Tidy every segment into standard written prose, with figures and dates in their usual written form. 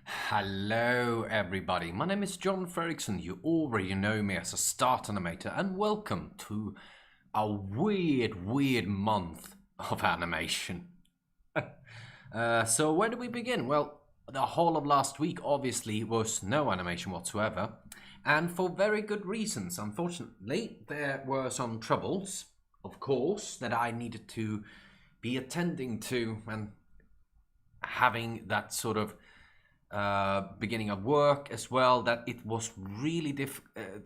Hello, everybody. My name is John Ferrickson. You already know me as a start animator, and welcome to a weird month of animation. So, where do we begin? Well, the whole of last week obviously was no animation whatsoever, and for very good reasons. Unfortunately, there were some troubles, of course, that I needed to be attending to, and having that sort of beginning of work as well, that it was really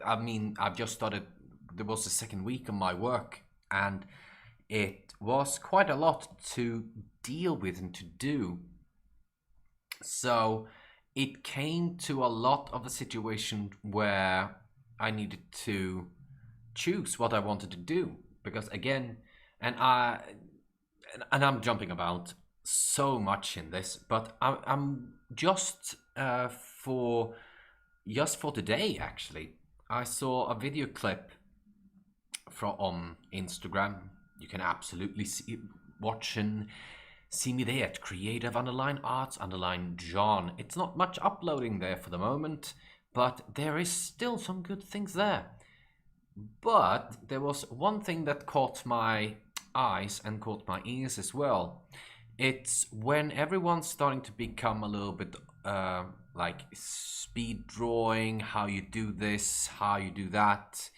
I've just started. There was the second week of my work, and it was quite a lot to deal with and to do. So it came to a lot of a situation where I needed to choose what I wanted to do, because again, and I and I'm jumping about so much in this, but I'm just for today actually. I saw a video clip from on Instagram. You can absolutely watch and see me there at creative underline arts underline John. It's not much uploading there for the moment, but there is still some good things there. But there was one thing that caught my eyes and caught my ears as well. It's when everyone's starting to become a little bit like speed drawing, how you do this, how you do that.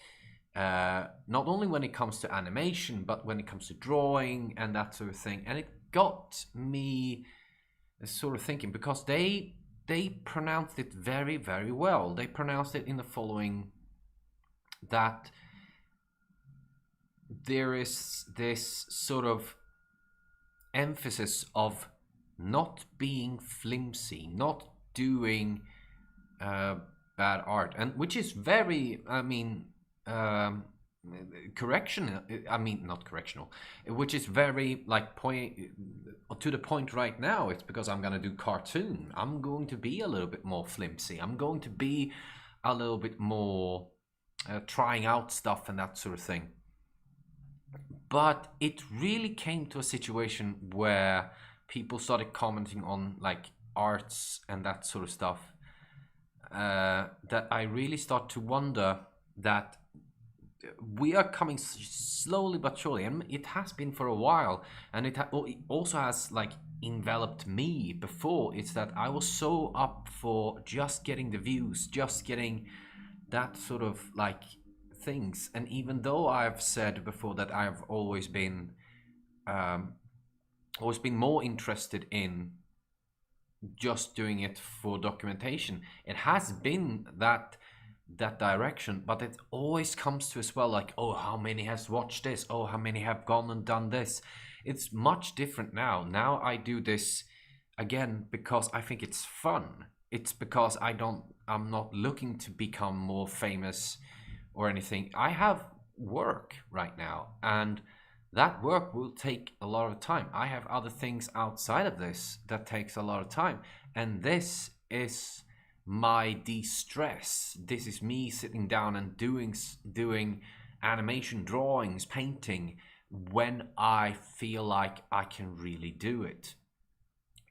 Not only when it comes to animation, but when it comes to drawing and that sort of thing. And it got me sort of thinking, because they pronounced it very well. They pronounced it in the following, that there is this sort of emphasis of not being flimsy, not doing bad art, and which is very, correction. I mean, not correctional, which is very like point to the point right now. It's because I'm gonna do cartoon. I'm going to be a little bit more flimsy. I'm going to be a little bit more trying out stuff and that sort of thing. But it really came to a situation where people started commenting on like arts and that sort of stuff, that I really start to wonder that we are coming slowly but surely, and it has been for a while, and it also has like enveloped me before. It's that I was so up for just getting the views, just getting that sort of like things. And even though I've said before that I've always been more interested in just doing it for documentation, it has been that direction. But it always comes to as well, like, oh, how many has watched this, oh, how many have gone and done this. It's much different now. I do this again because I think it's fun. It's because I'm not looking to become more famous or anything. I have work right now, and that work will take a lot of time. I have other things outside of this that takes a lot of time, and this is my de-stress. This is me sitting down and doing animation, drawings, painting, when I feel like I can really do it.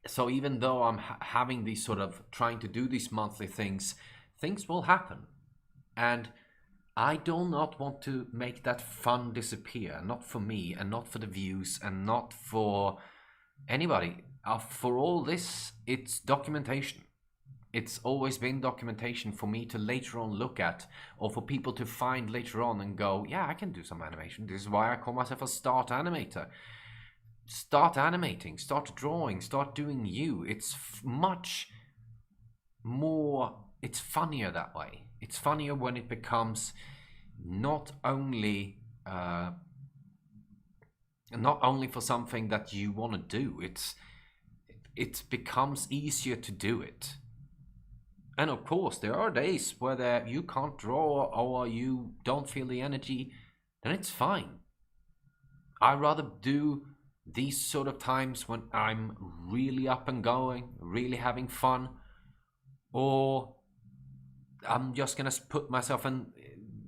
So even though I'm having these sort of trying to do these monthly things will happen. And I do not want to make that fun disappear. Not for me, and not for the views, and not for anybody. For all this, it's documentation. It's always been documentation for me to later on look at, or for people to find later on and go, yeah, I can do some animation. This is why I call myself a start animator. Start animating, start drawing, start doing you. It's much more, it's funnier that way. It's funnier when it becomes not only for something that you want to do. It becomes easier to do it. And of course, there are days where you can't draw, or you don't feel the energy, then it's fine. I'd rather do these sort of times when I'm really up and going, really having fun, or I'm just gonna put myself and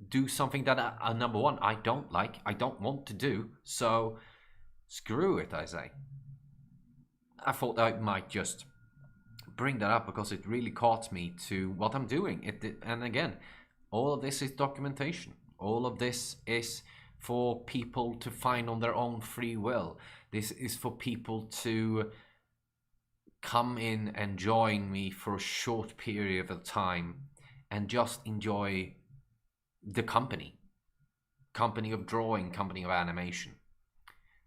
do something that number one, I don't like, I don't want to do, so screw it, I say. I thought I might just bring that up because it really caught me to what I'm doing. And again, all of this is documentation. All of this is for people to find on their own free will. This is for people to come in and join me for a short period of time and just enjoy the company of drawing, company of animation.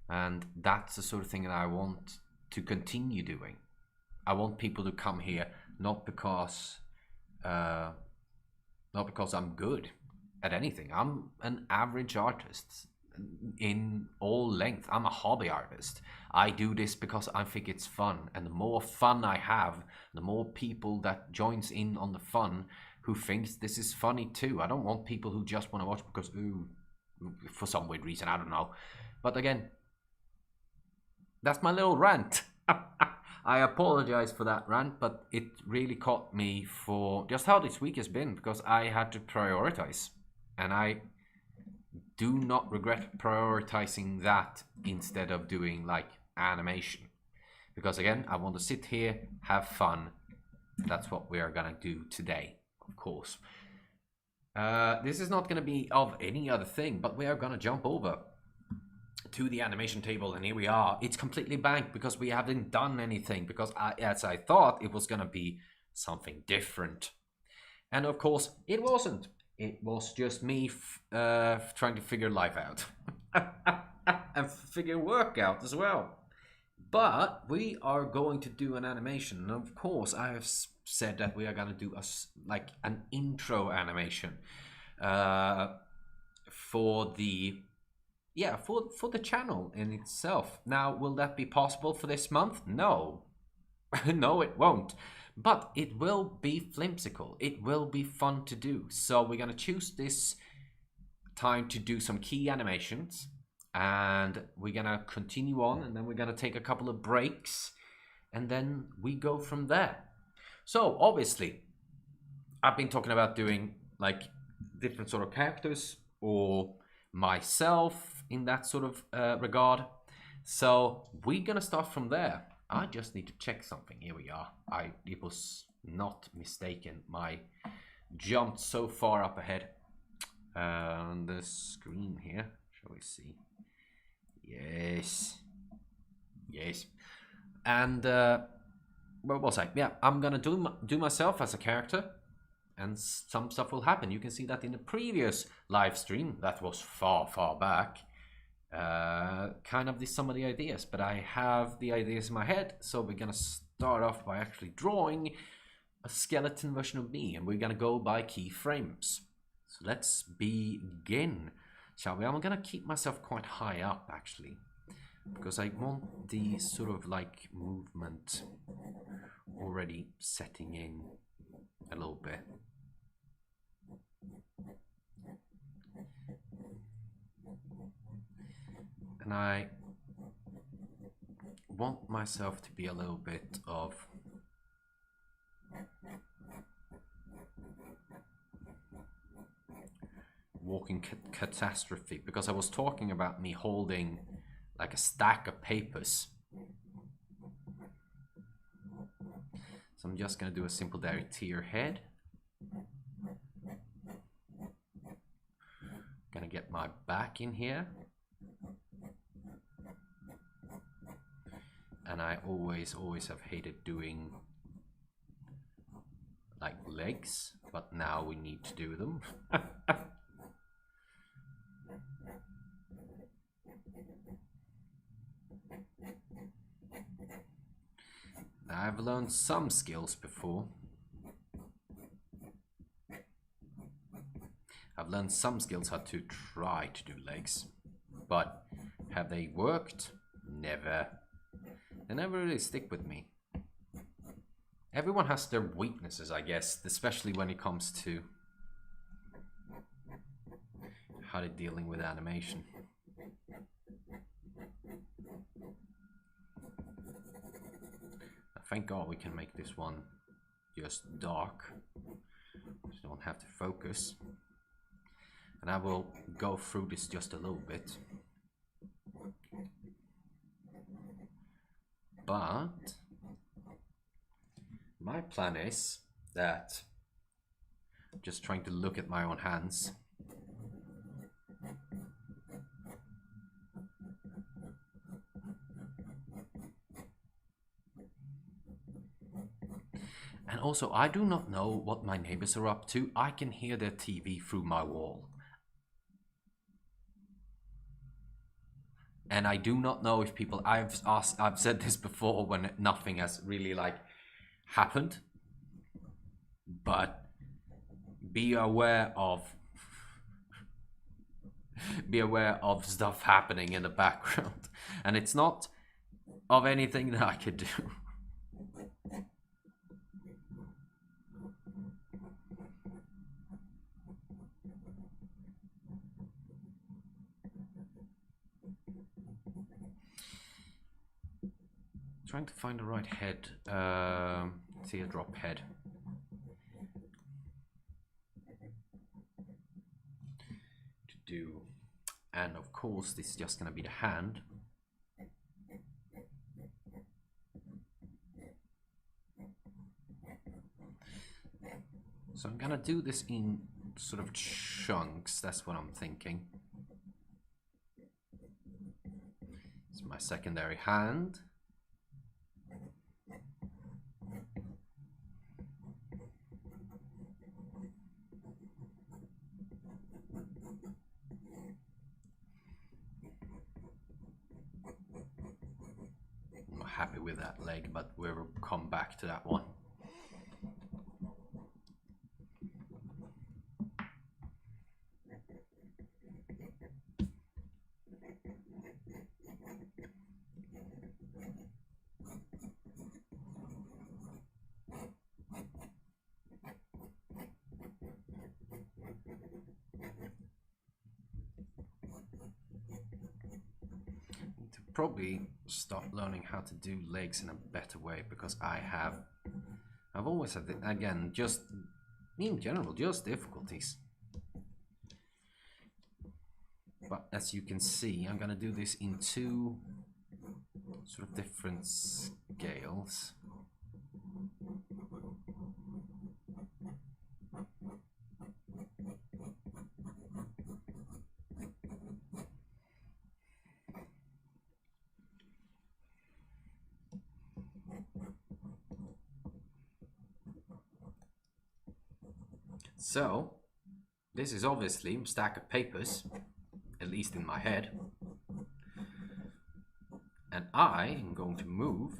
And that's the sort of thing that I want to continue doing. I want people to come here not because I'm good at anything. I'm an average artist in all length. I'm a hobby artist. I do this because I think it's fun, and the more fun I have, the more people that joins in on the fun who thinks this is funny too. I don't want people who just want to watch because for some weird reason, I don't know. But again, that's my little rant. I apologize for that rant, but it really caught me for just how this week has been, because I had to prioritize, and I do not regret prioritizing that instead of doing like animation, because again, I want to sit here, have fun. That's what we are gonna do today, of course. This is not gonna be of any other thing, but we are gonna jump over to the animation table, and here we are. It's completely blank because we haven't done anything, because as I thought it was gonna be something different, and of course it wasn't. It was just me trying to figure life out and figure work out as well. But we are going to do an animation, and of course I have said that we are going to do like an intro animation for the for the channel in itself. Now, will that be possible for this month? No. No, it won't. But it will be flimsical. It will be fun to do. So we're going to choose this time to do some key animations. And we're going to continue on. And then we're going to take a couple of breaks. And then we go from there. So obviously, I've been talking about doing like different sort of characters or myself in that sort of regard. So we're going to start from there. I just need to check something. Here we are. It was not mistaken. My jumped so far up ahead on the screen here. Shall we see? Yes. Yes. And what was I? Yeah, I'm gonna do myself as a character, and some stuff will happen. You can see that in the previous live stream. That was far back. Kind of some of the ideas, but I have the ideas in my head, so we're gonna start off by actually drawing a skeleton version of me, and we're gonna go by keyframes. So let's begin, shall we? I'm gonna keep myself quite high up actually, because I want the sort of like movement already setting in a little bit. And I want myself to be a little bit of walking catastrophe, because I was talking about me holding like a stack of papers. So I'm just going to do a simple derriere head. Gonna get my back in here. And I always have hated doing like legs, but now we need to do them. I've learned some skills before. I've learned some skills how to try to do legs, but have they worked? Never. They never really stick with me. Everyone has their weaknesses, I guess, especially when it comes to how they're dealing with animation. Thank God we can make this one just dark, so you don't have to focus. And I will go through this just a little bit. But My plan is that I'm just trying to look at my own hands. And also, I do not know what my neighbors are up to. I can hear their TV through my wall. And I do not know if people, I've said this before when nothing has really like happened, but be aware of stuff happening in the background, and it's not of anything that I could do. Trying to find the right head, teardrop head. To do, and of course this is just gonna be the hand. So I'm gonna do this in sort of chunks, that's what I'm thinking. It's my secondary hand. I'm not happy with that leg, but we'll come back to that one. Probably start learning how to do legs in a better way, because I've always had, again, just in general, just difficulties. But as you can see, I'm gonna do this in two sort of different scales. So, this is obviously a stack of papers, at least in my head. And I am going to move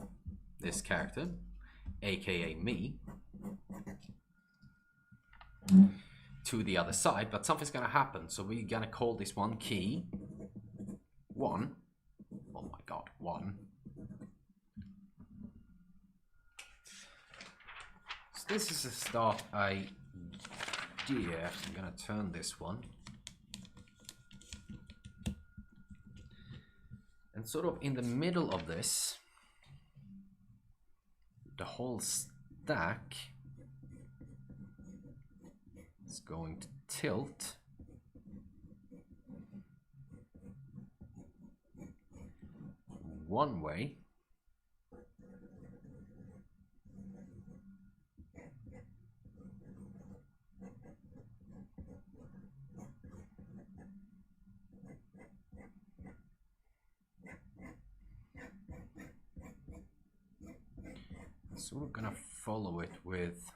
this character, aka me, to the other side, but something's gonna happen. So we're gonna call this one key 1. Oh my god, 1. So this is a start idea. I'm gonna turn this one. And sort of in the middle of this, the whole stack is going to tilt one way. So we're gonna follow it with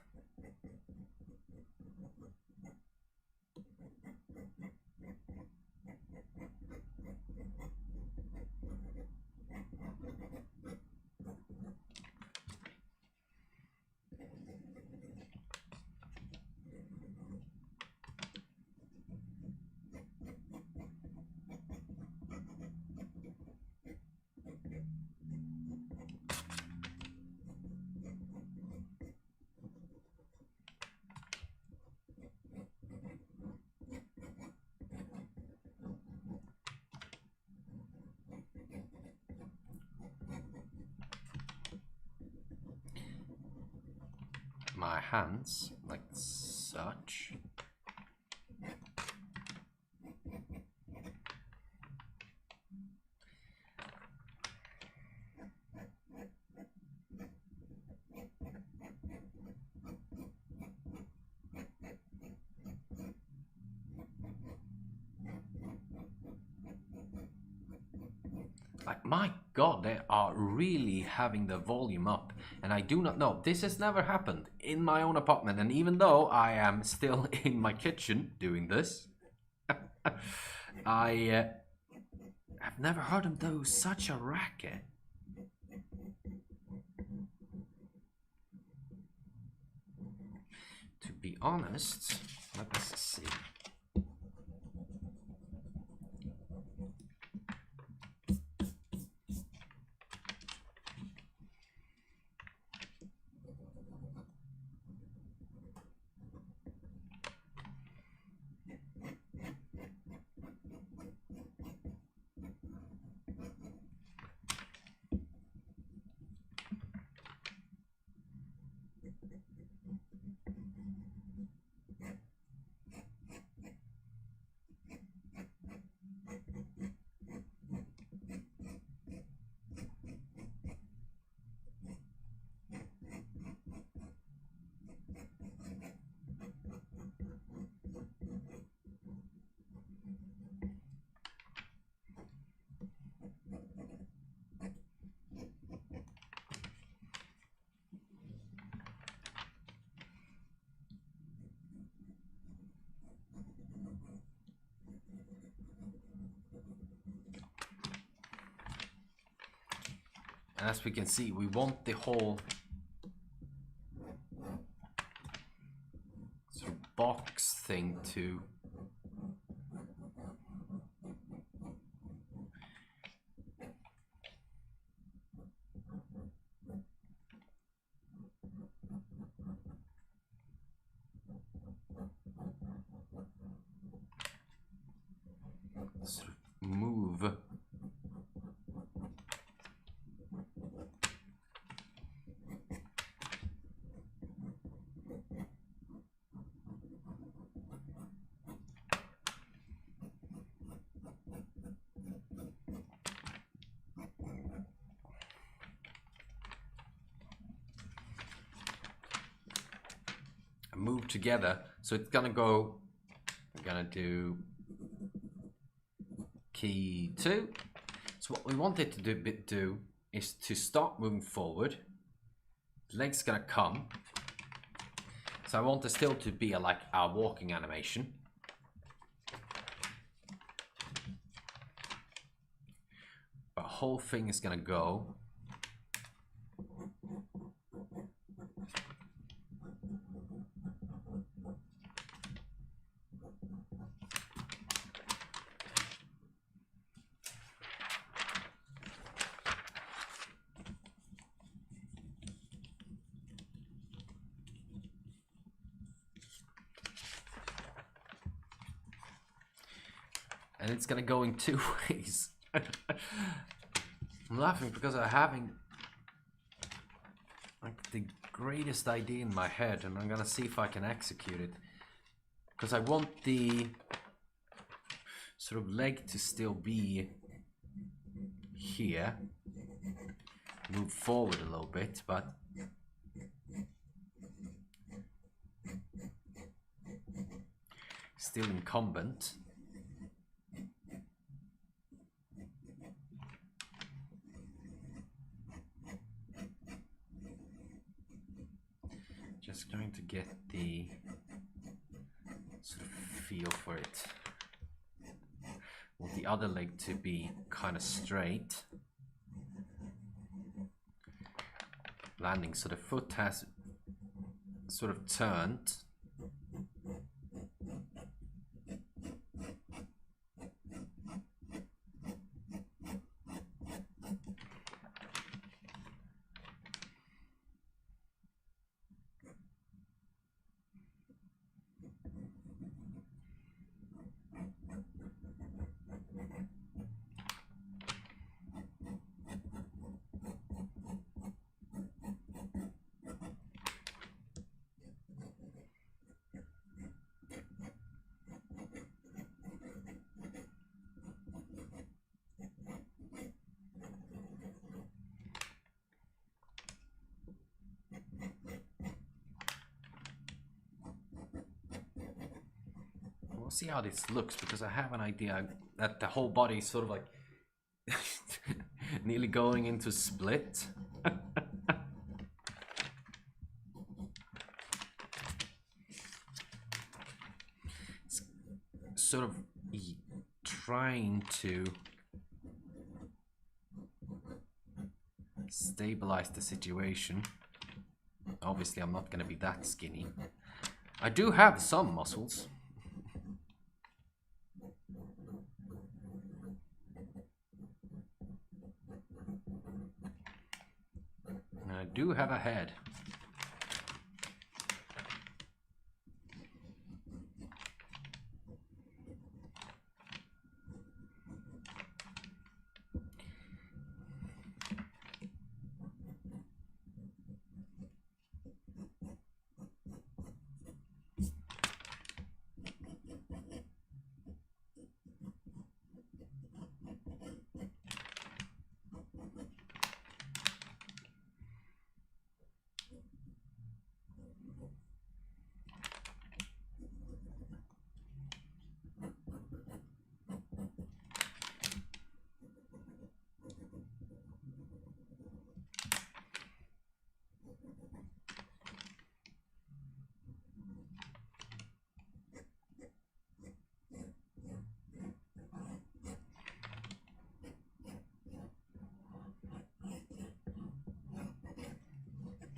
my hands like such. My God, they are really having the volume up, and I do not know. This has never happened in my own apartment, and even though I am still in my kitchen doing this, I have never heard them do such a racket. To be honest, let's see. And as we can see, we want the whole sort of box thing to sort of move. Move together, so it's gonna go. We're gonna do key 2. So what we want it to do is to start moving forward. The leg's gonna come. So I want it still to be like a walking animation. But the whole thing is gonna go. And it's gonna go in 2 ways. I'm laughing because I'm having like the greatest idea in my head, and I'm gonna see if I can execute it. Because I want the sort of leg to still be here. Move forward a little bit, but still incumbent. Just going to get the sort of feel for it. Want the other leg to be kind of straight. Landing, so the foot has sort of turned. We'll see how this looks, because I have an idea that the whole body is sort of like Nearly going into split. It's sort of trying to stabilize the situation. Obviously, I'm not going to be that skinny. I do have some muscles. And I do have a head.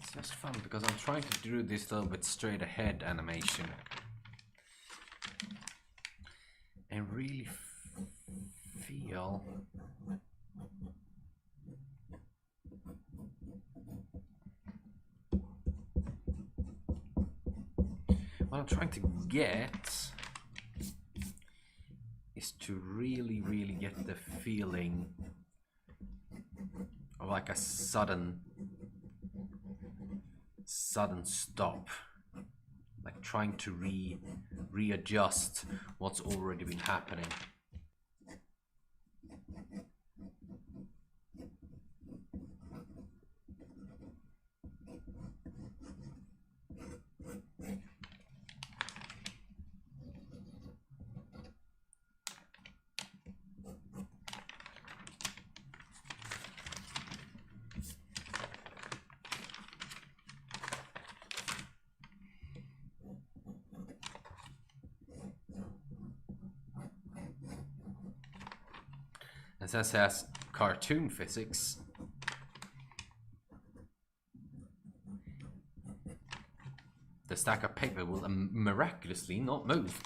It's just fun because I'm trying to do this little bit straight ahead animation and really feel what I'm trying to get is to really get the feeling of like a sudden stop, like trying to readjust what's already been happening. And since it has cartoon physics, the stack of paper will miraculously not move.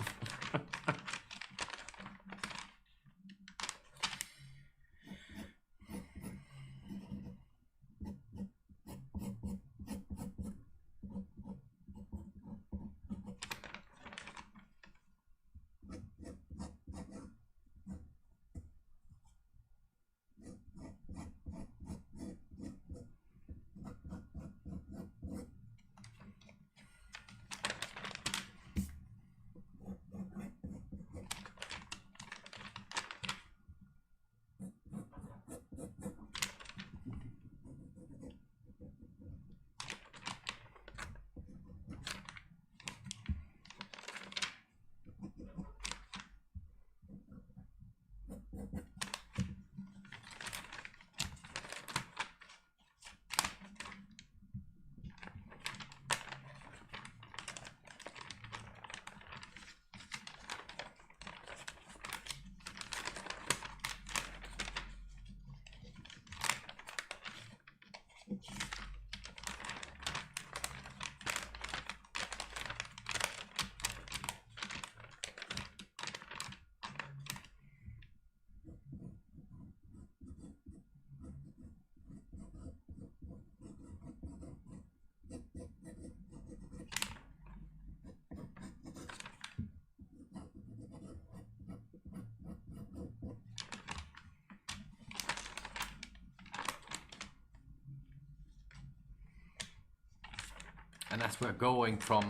And as we're going from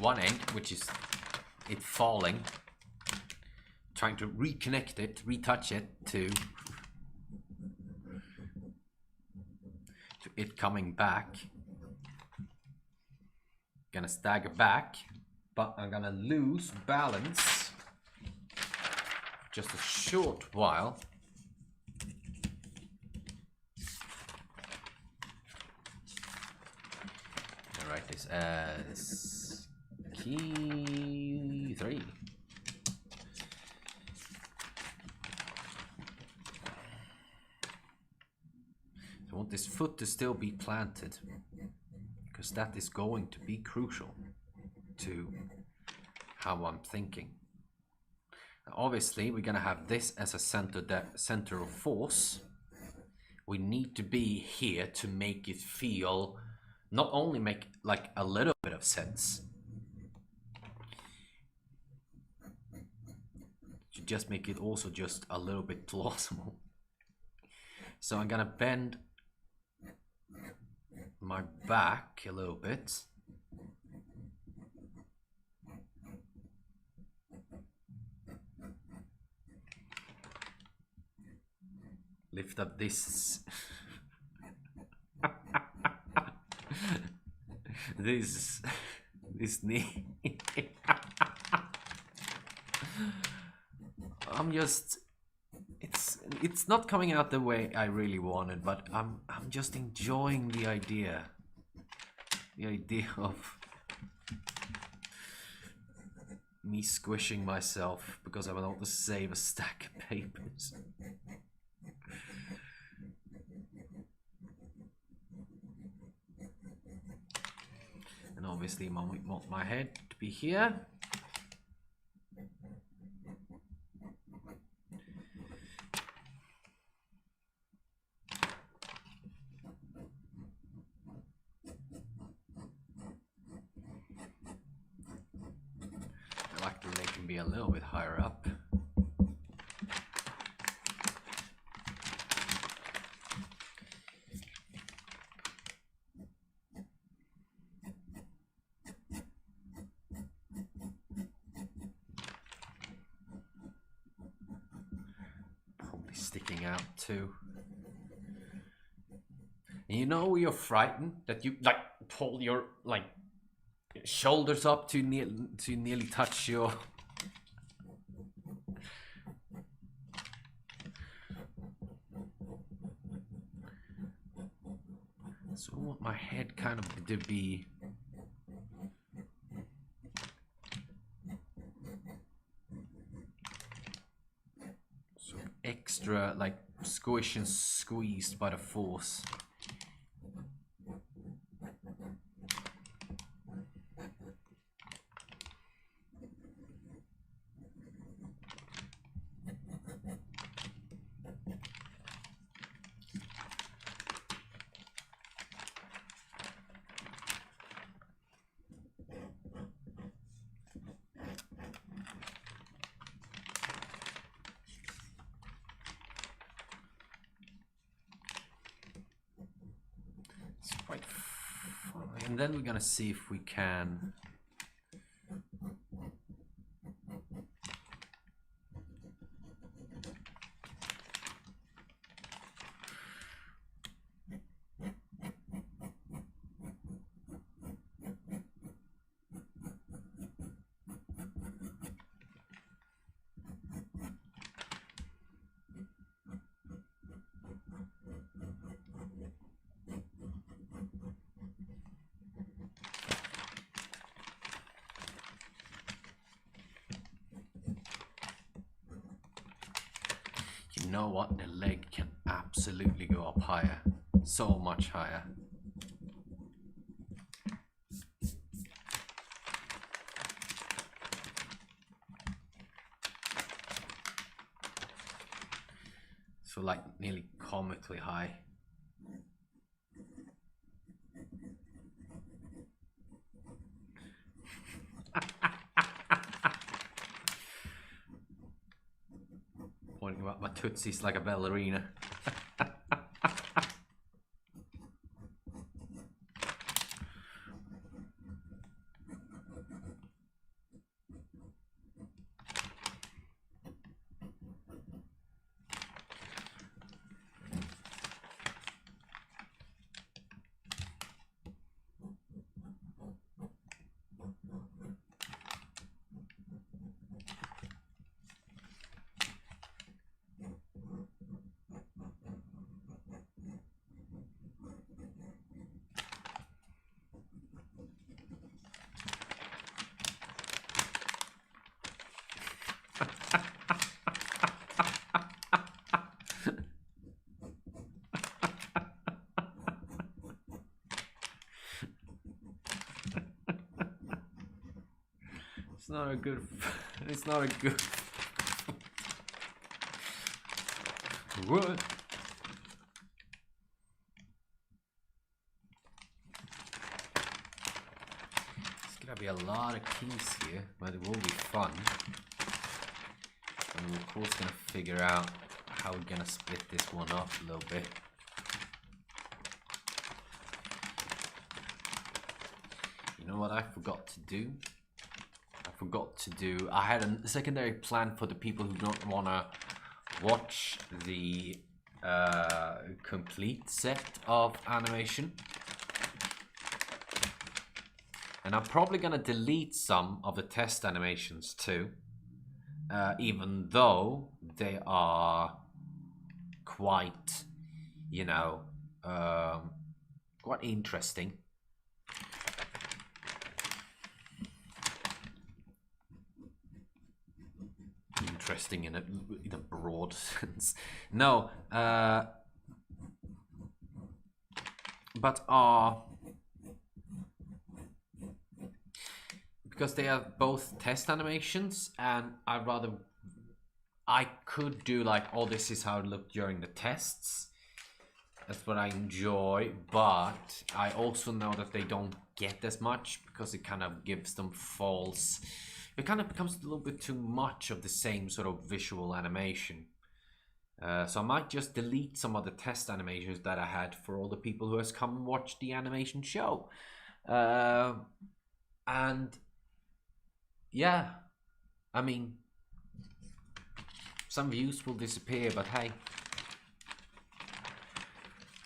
one end, which is it falling, trying to reconnect it, retouch it to it coming back. Gonna stagger back, but I'm gonna lose balance just a short while. write this as key 3. So I want this foot to still be planted, because that is going to be crucial to how I'm thinking. Obviously, we're gonna have this as a center of force. We need to be here to make it feel, not only make like a little bit of sense, to just make it also just a little bit plausible. So I'm gonna bend my back a little bit. Lift up this this knee. I'm just, it's not coming out the way I really wanted, but I'm just enjoying the idea of me squishing myself because I want to save a stack of papers. And obviously I want my head to be here. I like that they can be a little bit higher up. Sticking out too. And you know you're frightened that you like pull your like shoulders up to nearly touch your so I want my head kind of to be extra like squish and squeezed by the force. Quite fun. And then we're gonna see if we can you know what, the leg can absolutely go up higher, so much higher. So like nearly comically high. Pointing about my tootsies like a ballerina. It's not a good. It's not a good. What? There's gonna be a lot of keys here, but it will be fun. And we're of course gonna figure out how we're gonna split this one up a little bit. You know what I forgot to do? I had a secondary plan for the people who don't wanna watch the complete set of animation. And I'm probably gonna delete some of the test animations too. Even though they are quite, you know, quite interesting. Interesting in a broad sense. No, but because they are both test animations, and I could do like, oh, this is how it looked during the tests. That's what I enjoy, but I also know that they don't get as much because it kind of gives them false. It kind of becomes a little bit too much of the same sort of visual animation. So I might just delete some of the test animations that I had for all the people who has come and watched the animation show. And yeah, I mean, some views will disappear, but hey,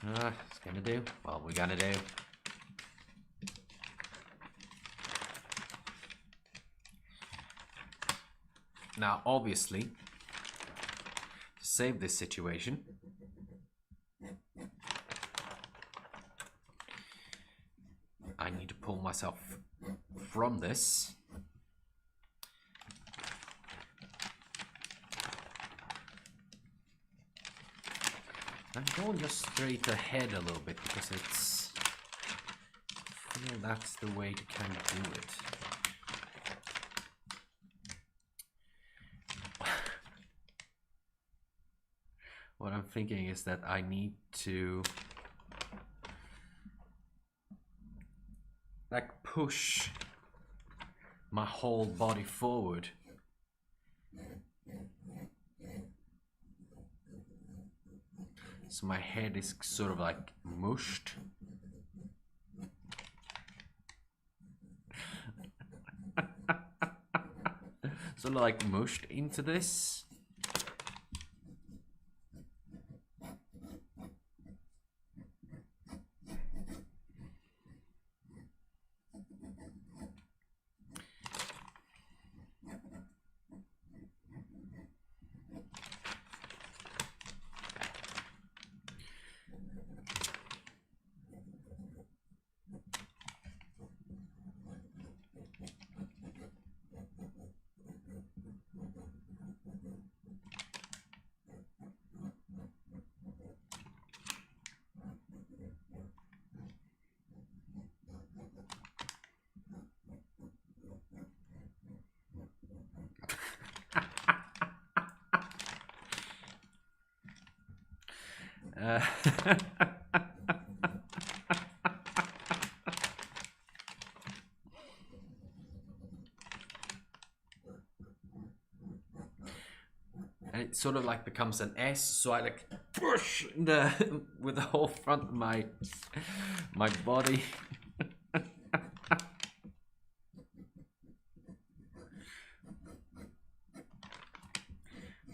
it's gonna do what we're gonna do. Now, obviously, to save this situation, I need to pull myself from this. I'm going just straight ahead a little bit because it's, I feel that's the way to kind of do it. What I'm thinking is that I need to like push my whole body forward. So my head is sort of like mushed. Sort of like mushed into this. And it sort of like becomes an S, so I like push with the whole front of my body.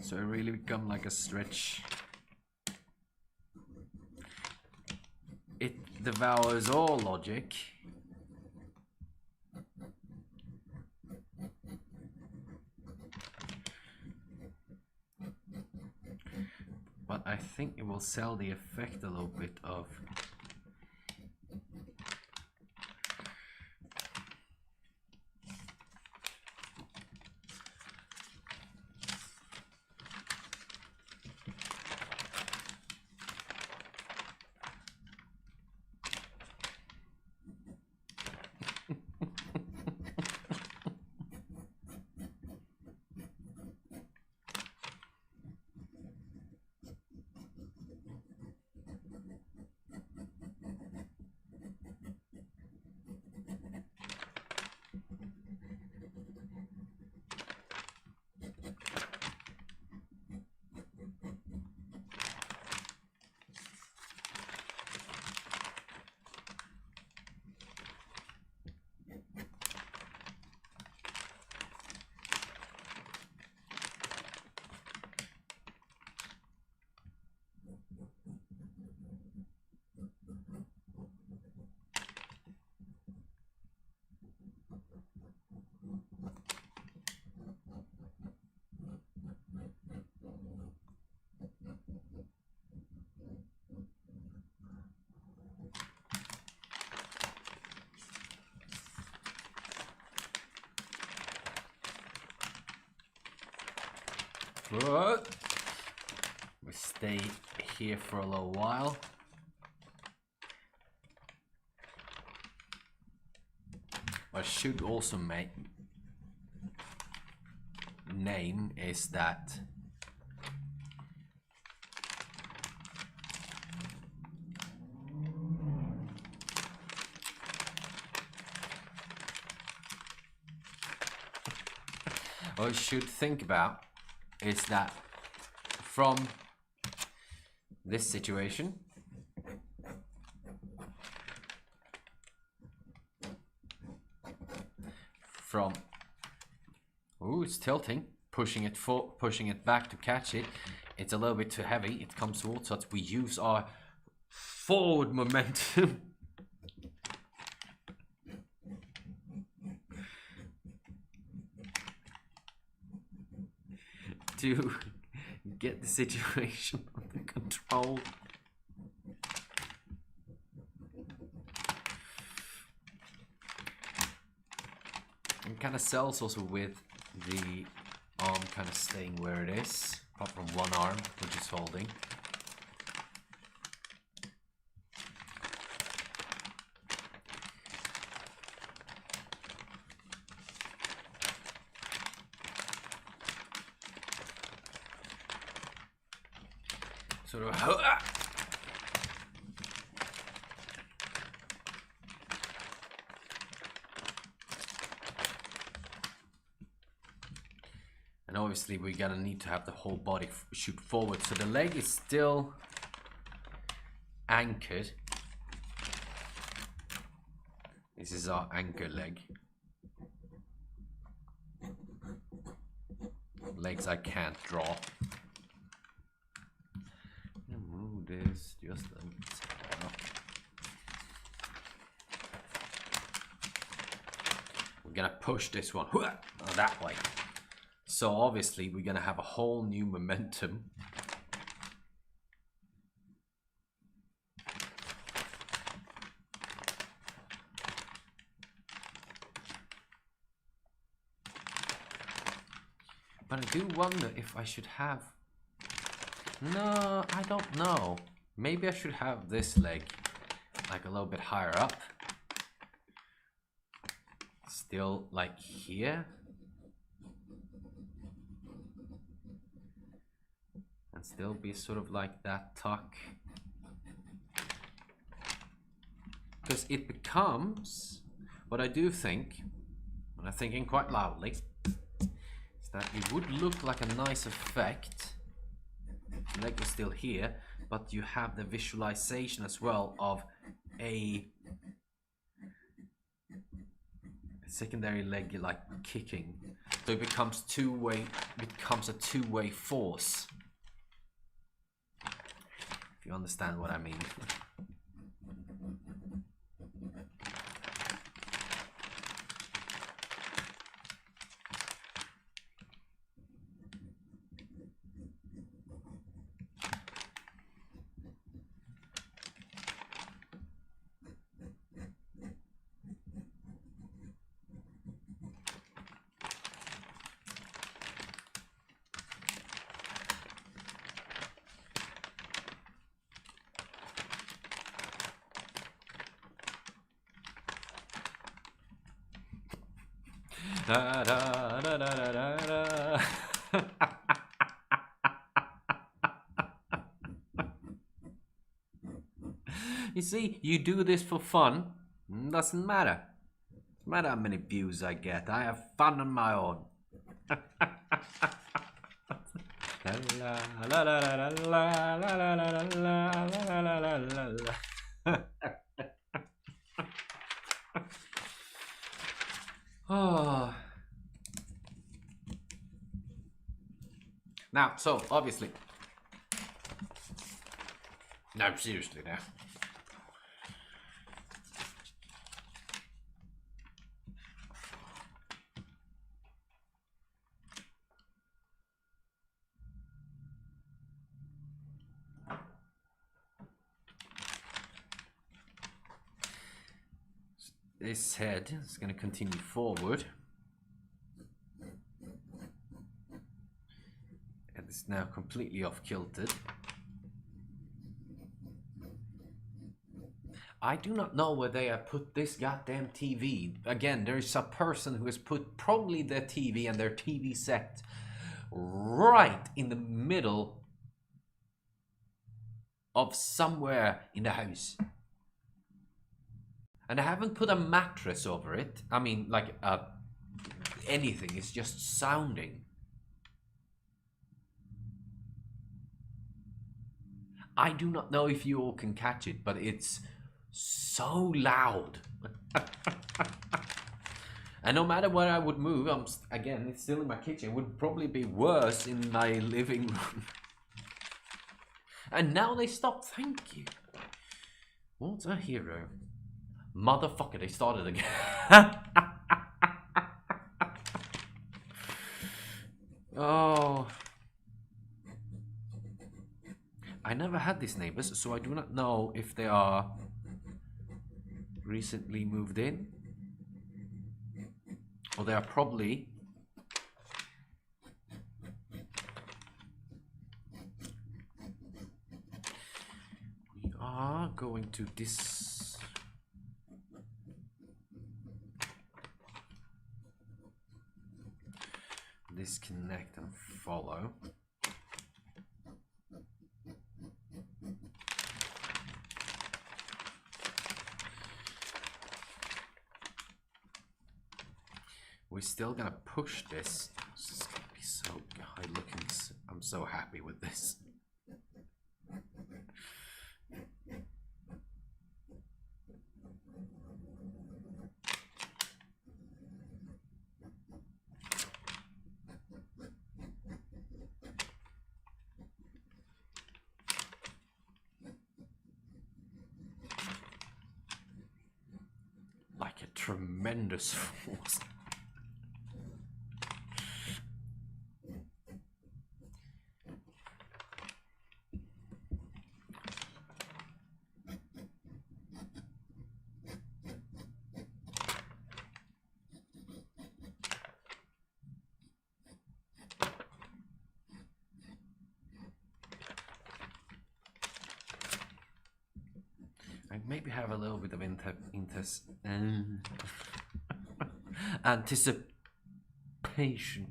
So I really become like a stretch. It devours all logic. But I think it will sell the effect a little bit of We stay here for a little while. What I should also name is that what I should think about is that from this situation, from it's tilting, pushing it back to catch it. It's a little bit too heavy. It comes towards us. We use our forward momentum to get the situation under control. It kind of sells also with the arm kind of staying where it is, apart from one arm which is holding. Sort of. And obviously we're gonna need to have the whole body shoot forward. So the leg is still anchored. This is our anchor leg. Legs I can't draw. Move this just a bit. We're gonna push this one that way. So obviously we're gonna have a whole new momentum. But I do wonder if I should have... No, I don't know. Maybe I should have this leg like a little bit higher up. Still like here. And still be sort of like that tuck. Because it becomes, what I do think, and I'm thinking quite loudly, is that it would look like a nice effect. The leg is still here, but you have the visualization as well of a secondary leg like kicking. So it becomes two-way, becomes a two-way force. If you understand what I mean. Da, da, da, da, da, da. You see, you do this for fun. Doesn't matter. Doesn't matter how many views I get. I have fun on my own. Oh. Now, so obviously, no, seriously now. This head is going to continue forward. And It's now completely off-kilted. I do not know where they have put this goddamn TV. Again, there's a person who has put probably their TV and their TV set right in the middle of somewhere in the house. And I haven't put a mattress over it. I mean, like, anything. It's just sounding. I do not know if you all can catch it, but it's so loud. And no matter where I would move, again, it's still in my kitchen. It would probably be worse in my living room. And now they stopped. Thank you. What a hero. Motherfucker, they started again. Oh. I never had these neighbors, so I do not know if they are recently moved in. Or they are probably we are going to disconnect and follow. We're still gonna push this. This is gonna be so high looking. I'm so happy with this. Like a tremendous force. I maybe have a little bit of anticipation.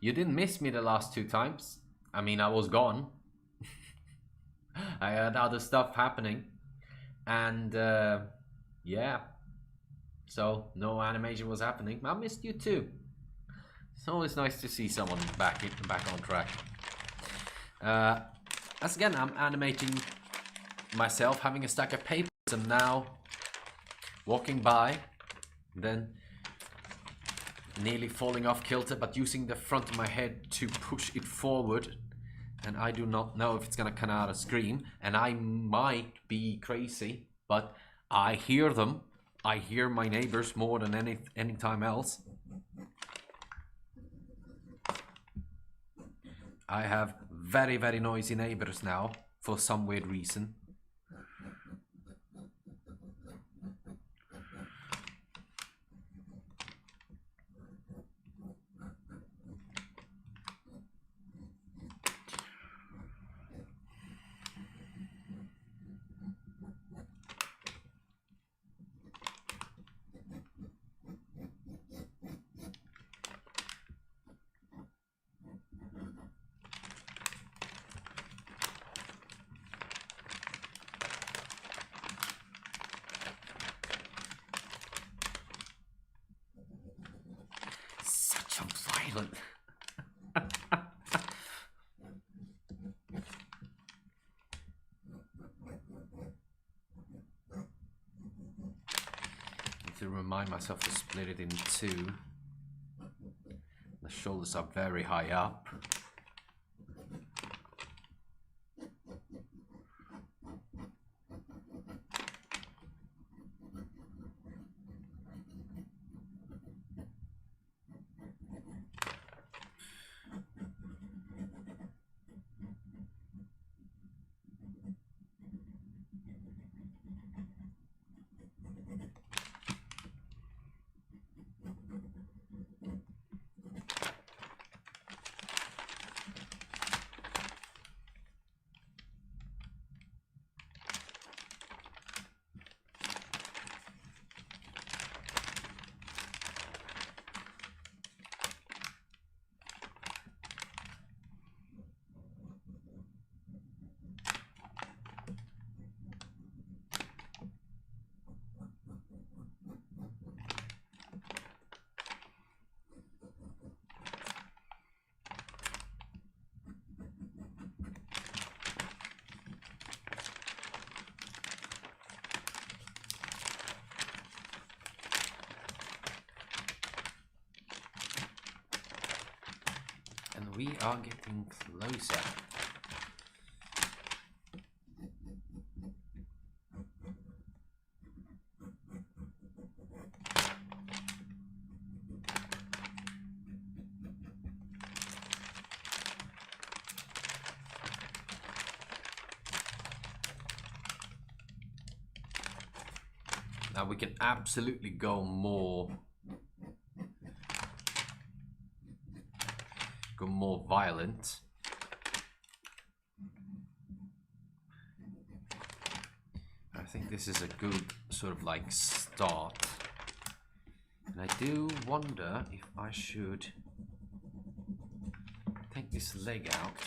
You didn't miss me the last 2 times. I mean, I was gone. I had other stuff happening. And, yeah. So, no animation was happening. I missed you too. It's always nice to see someone back on track. As again, I'm animating myself having a stack of papers and now walking by, then nearly falling off kilter, but using the front of my head to push it forward. And I do not know if it's gonna come out a scream, and I might be crazy, but I hear them. I hear my neighbors more than any time else. I have very, very noisy neighbors now for some weird reason. Violent. Need to remind myself to split it in 2. The shoulders are very high up. we are getting closer. Now we can absolutely go more violent. I think this is a good sort of like start. And I do wonder if I should take this leg out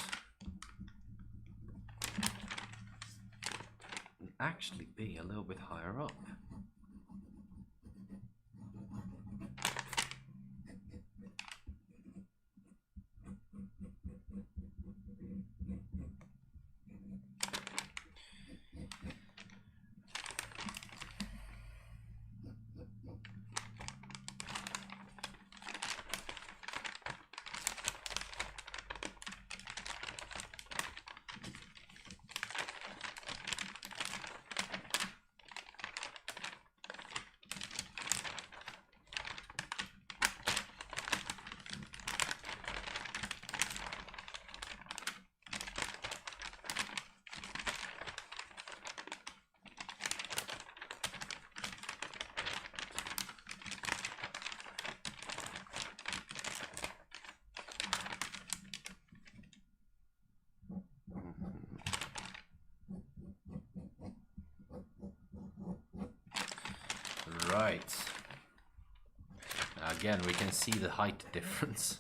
and actually be a little bit higher up. Right. Again, we can see the height difference.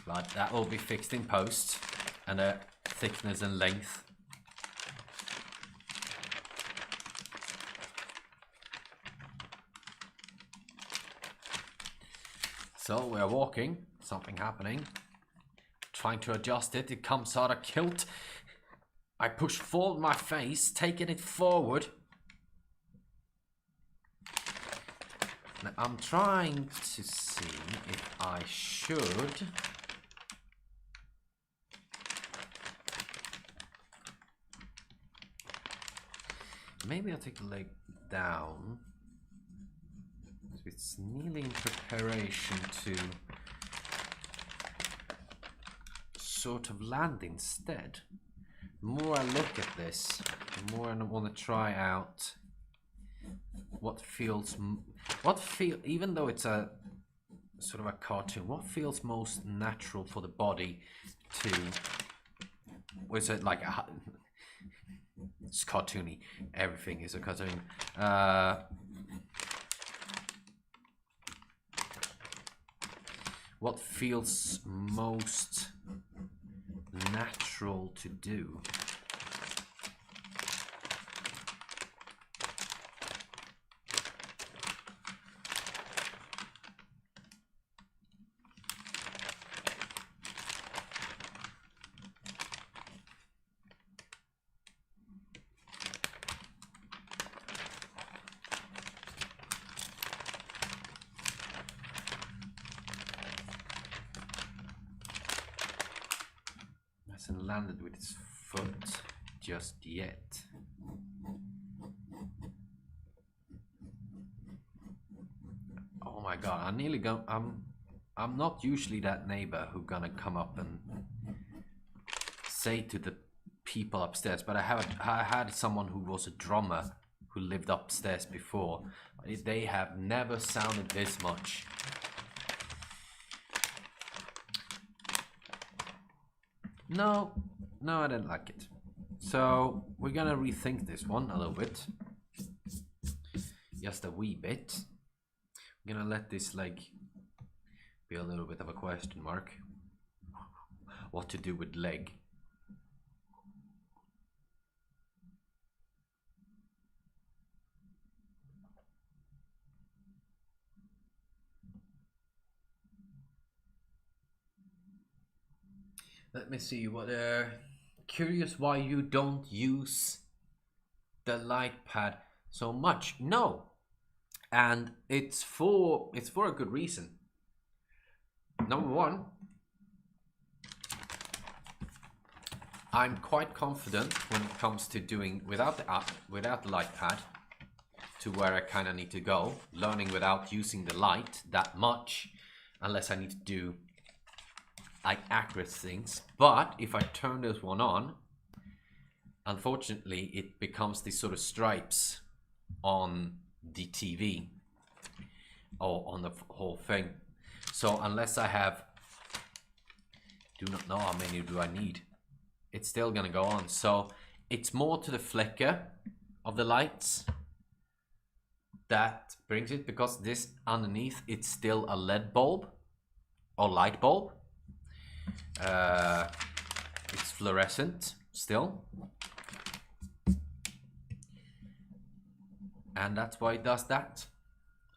But that will be fixed in post, and the thickness and length. So we're walking, something happening. Trying to adjust it, it comes out of kilt. I push forward my face, taking it forward. Now, I'm trying to see if I should maybe I'll take the leg down. So it's nearly in preparation to sort of land instead. The more I look at this, the more I want to try out even though it's a sort of a cartoon, what feels most natural for the body to, was it like a, it's cartoony, everything is a cartoon, what feels most natural to do? Hasn't landed with his foot just yet. Oh my god, I nearly go. I'm not usually that neighbor who gonna come up and say to the people upstairs, but I had someone who was a drummer who lived upstairs before. They have never sounded this much. No, I didn't like it. So we're gonna rethink this one a little bit. Just a wee bit. I'm gonna let this leg be a little bit of a question mark. What to do with leg? Let me see what curious why you don't use the light pad so much. No. And it's for a good reason. Number one, I'm quite confident when it comes to doing without the light pad to where I kind of need to go, learning without using the light that much, unless I need to do like accurate things. But if I turn this one on, unfortunately it becomes these sort of stripes on the TV or on the whole thing. So unless I have, do not know how many do I need, it's still gonna go on. So it's more to the flicker of the lights that brings it, because this underneath it's still a LED bulb or light bulb. It's fluorescent still, and that's why it does that,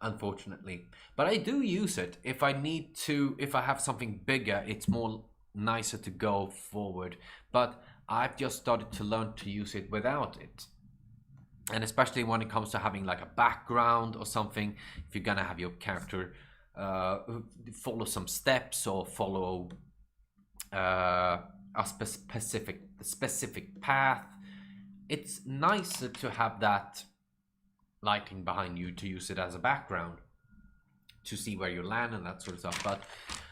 unfortunately. But I do use it if I need to. If I have something bigger, it's more nicer to go forward, but I've just started to learn to use it without it. And especially when it comes to having like a background or something, if you're gonna have your character follow some steps or follow a specific path, it's nicer to have that lighting behind you to use it as a background to see where you land and that sort of stuff. But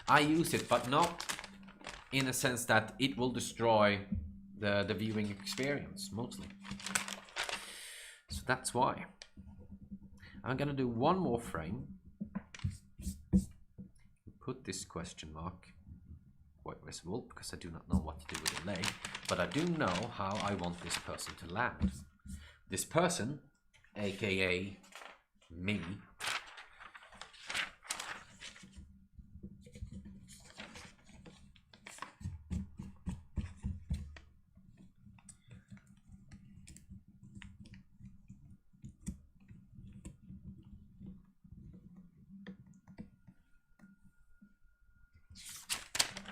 I use it, but not in a sense that it will destroy the viewing experience, mostly. So that's why. I'm gonna do one more frame. Put this question mark quite visible, because I do not know what to do with the leg, but I do know how I want this person to land. This person, aka me,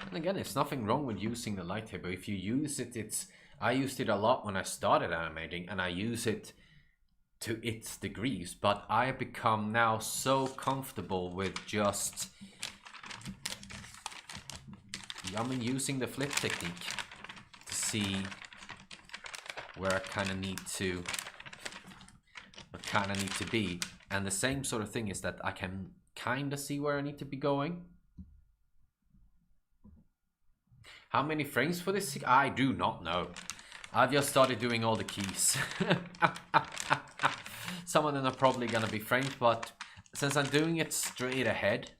and again, it's nothing wrong with using the light here, but if you use it, I used it a lot when I started animating, and I use it to its degrees, but I have become now so comfortable with just, using the flip technique to see where I kind of need to be. And the same sort of thing is that I can kind of see where I need to be going. How many frames for this? I do not know. I've just started doing all the keys. Some of them are probably gonna be frames, but since I'm doing it straight ahead,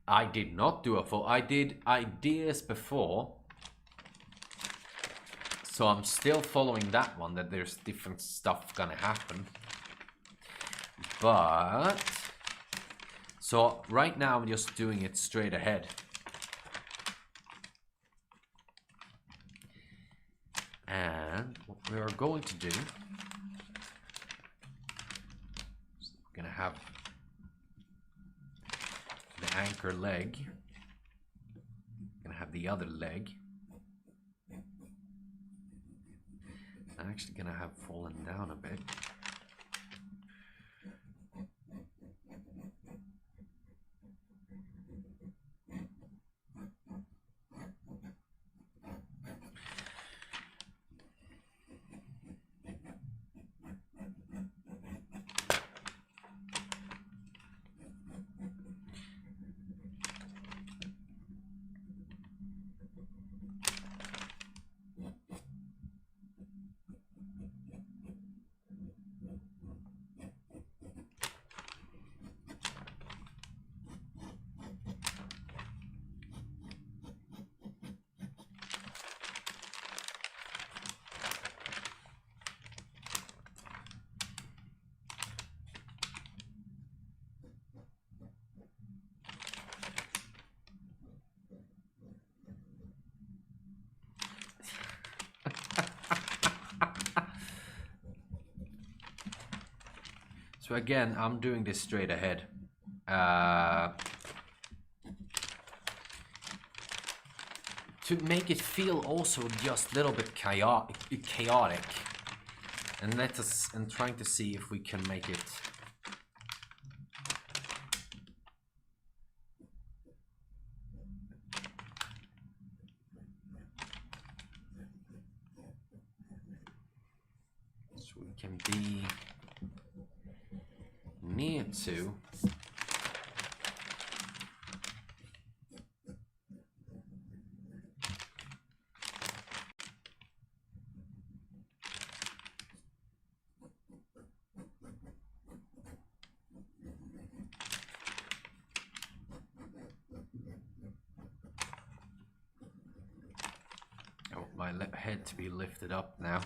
I did not do a full. I did ideas before, so I'm still following that one, that there's different stuff gonna happen. But so right now I'm just doing it straight ahead. And what we are going to do, we're gonna have the anchor leg, gonna have the other leg. I'm actually gonna have fallen down a bit. So again, I'm doing this straight ahead. To make it feel also just a little bit chaotic. And trying to see if we can make it we can be near to. Oh, my head to be lifted up now.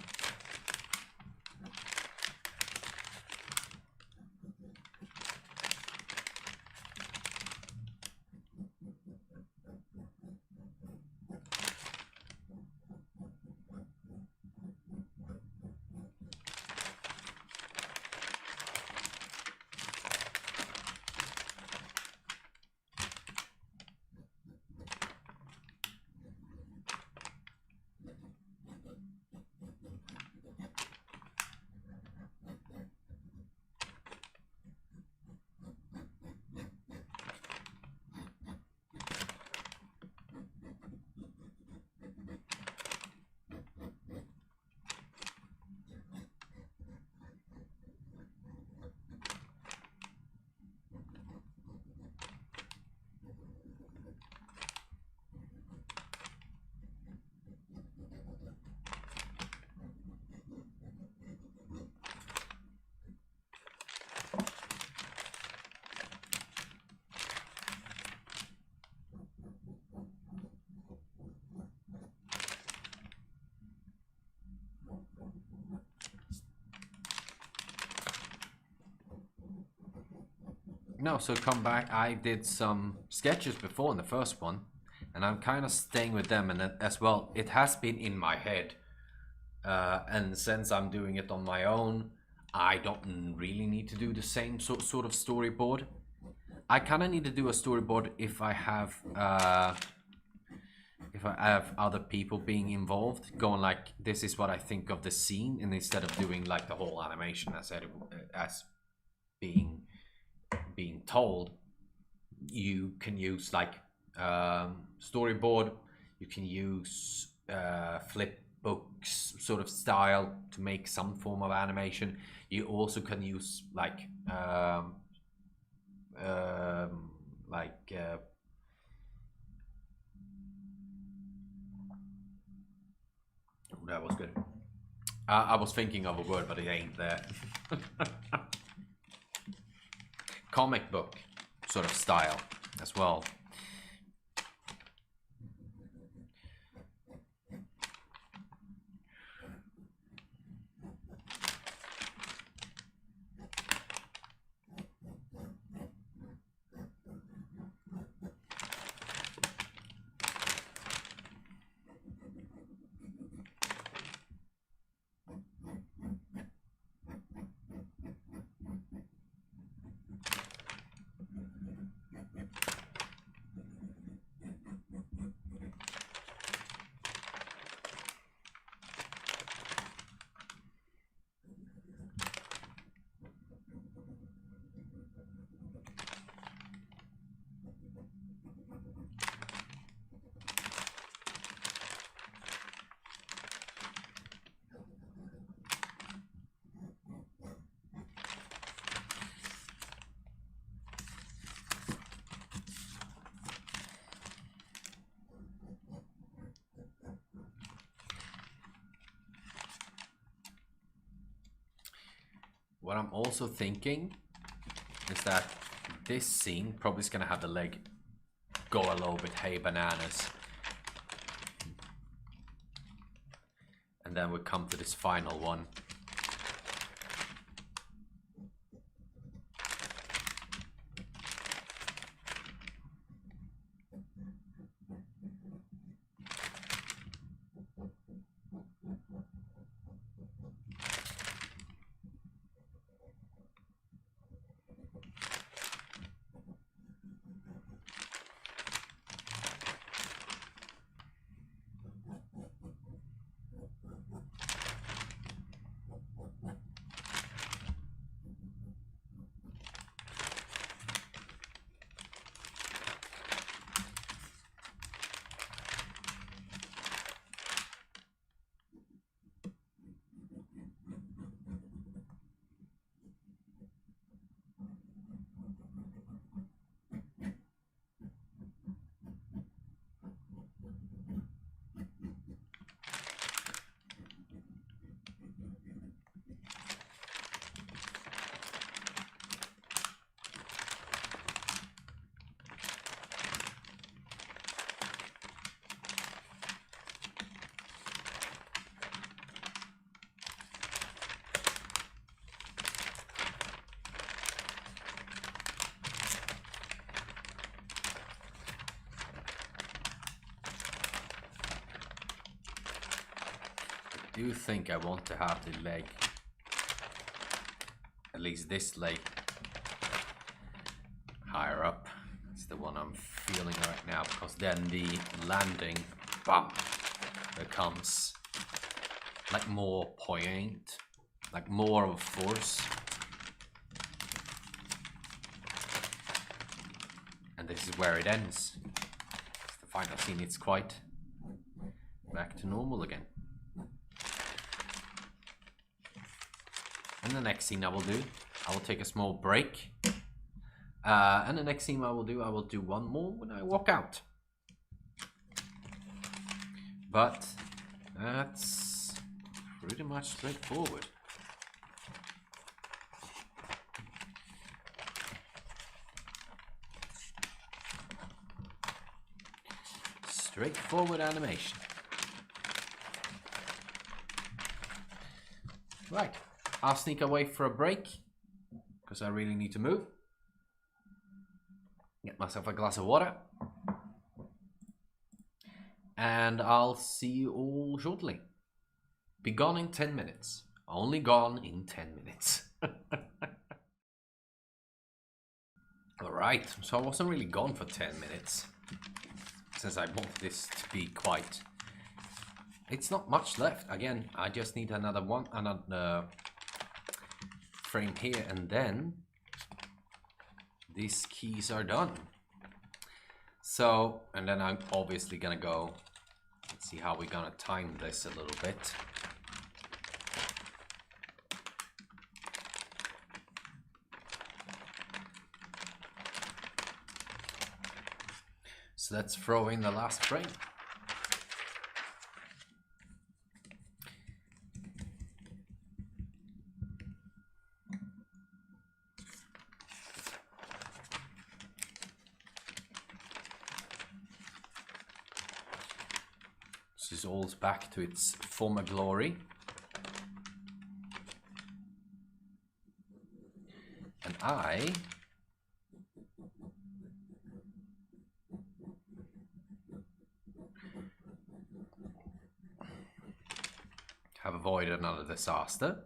No, so come back. I did some sketches before in the first one, and I'm kind of staying with them. And as well, it has been in my head, and since I'm doing it on my own, I don't really need to do the same sort of storyboard. I kind of need to do a storyboard if I have other people being involved, going like, this is what I think of the scene, and instead of doing like the whole animation as being told, you can use like storyboard. You can use flip books sort of style to make some form of animation. You also can use like oh, that was good. I was thinking of a word, but it ain't there. Comic book sort of style as well. What I'm also thinking is that this scene probably is gonna have the leg go a little bit hey bananas. And then we come to this final one. do think I want to have the leg, at least this leg, higher up. It's the one I'm feeling right now, because then the landing, bam, becomes like more poignant, like more of a force. And this is where it ends. It's the final scene, it's quite back to normal again. And the next scene I will take a small break. And the next scene I will do one more when I walk out. But that's pretty much straightforward. Straightforward animation. Right, I'll sneak away for a break because I really need to move. Get myself a glass of water. And I'll see you all shortly. Be gone in 10 minutes. Only gone in 10 minutes. Alright, so I wasn't really gone for 10 minutes. Since I want this to be quite... It's not much left. Again, I just need another frame here, and then these keys are done. So, and then I'm obviously gonna go, let's see how we're gonna time this a little bit. So let's throw in the last frame. This is all back to its former glory. And I have avoided another disaster.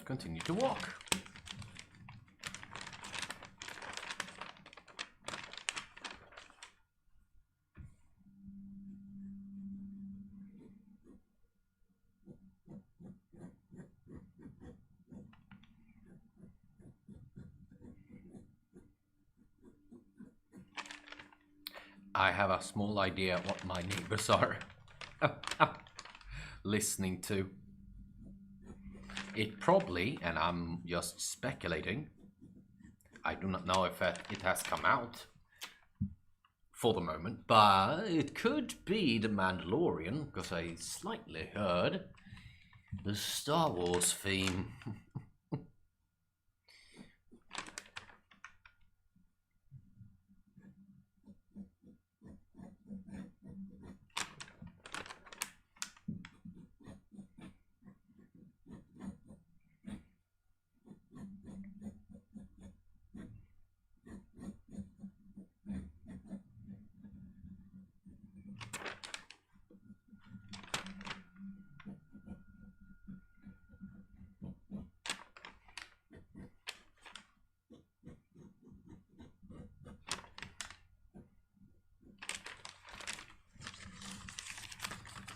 Continue to walk. I have a small idea what my neighbors are listening to. It probably, and I'm just speculating, I do not know if it has come out for the moment, but it could be The Mandalorian, because I slightly heard the Star Wars theme.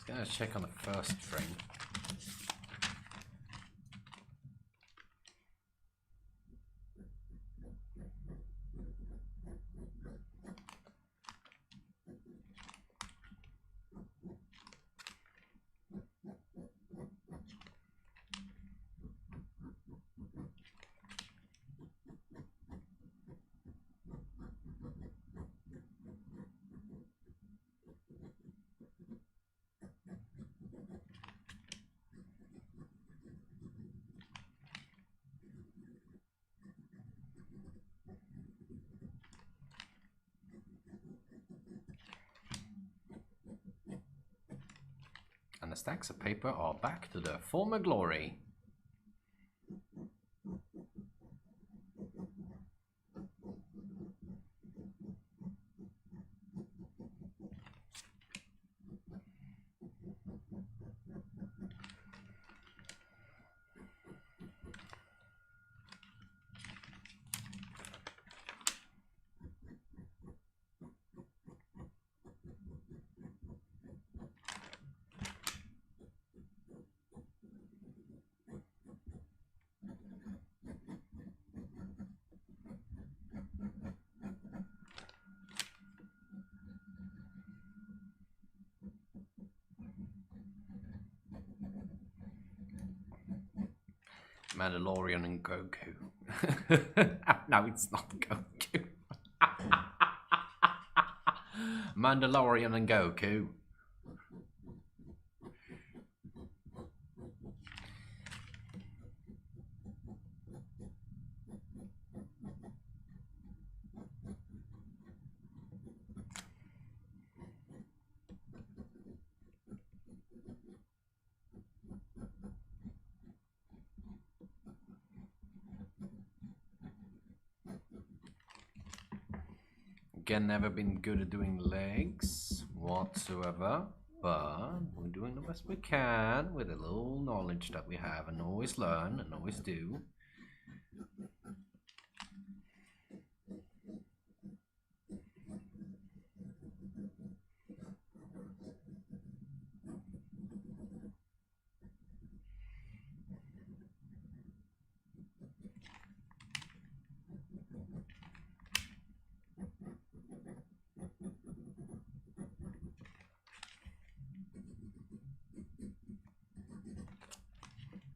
Gonna check on the first frame. And the stacks of paper are back to their former glory. Mandalorian and Goku. No, it's not Goku. Mandalorian and Goku. Again, never been good at doing legs whatsoever, but we're doing the best we can with a little knowledge that we have and always learn and always do.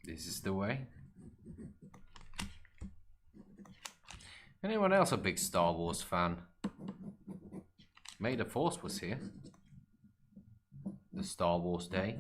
This is the way. Anyone else a big Star Wars fan? May the Force was here. The Star Wars Day.